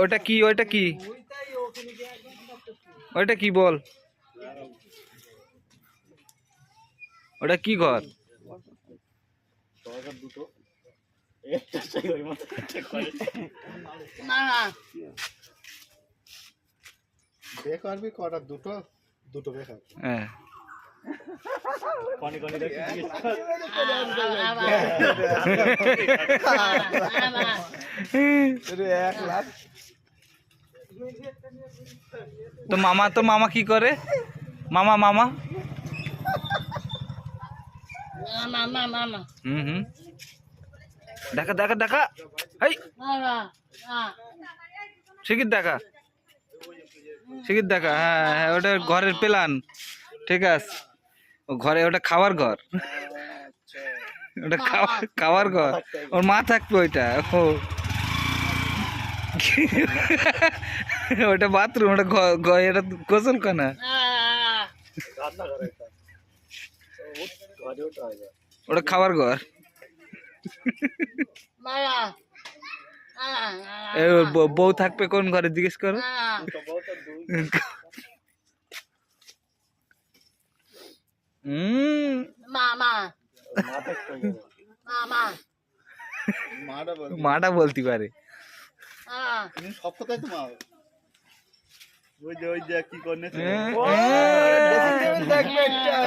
ওটা কি ওটা কি ওটা কি বল ওটা কি ঘর বেকার বি কটা দুটো দুটো বেকার হ্যাঁ কনি কনি দেখি রে 1 লাখ তো মামা কি করে মামা মামা হুম দেখা দেখা দেখা এই শিগগির দেখা শিগগির দেখা হ্যাঁ হ্যাঁ ওটা ঘরের প্ল্যান ঠিক আছে ঘরে ওটা খাওয়ার ঘর ওটা খাওয়ার ঘর ওর মা থাকবে ওইটা ও ওটা বাথরুম ওটা এটা গোসলখানা ওটা খাওয়ার ঘর বউ থাকবে কোন ঘরে জিজ্ঞেস করো মাটা বলতে পারে সব কথাই তো মা ওই যে কি করনে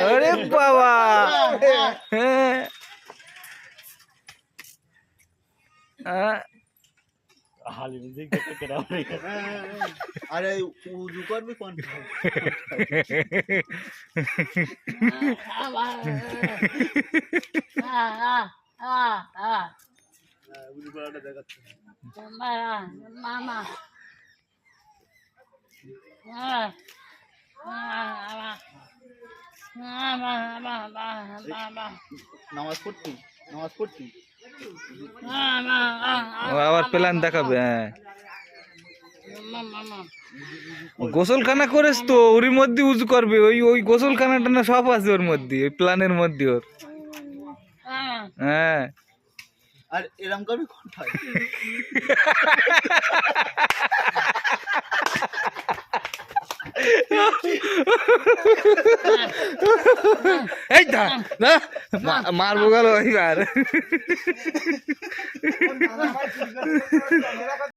আরে বাবা আরে উজু করবি কোন উজু করাটা দেখাচ্ছে নামাজ পড়তি আবার প্ল্যান দেখাবে হ্যাঁ গোসলখানা করেস তো ওর মধ্যে উজু করবে ওই গোসলখানাটা না সব আছে ওর মধ্যে ওই প্ল্যানের মধ্যে ওর হ্যাঁ আর এরকম করবি কোনটা এই না মারবো গেল এবার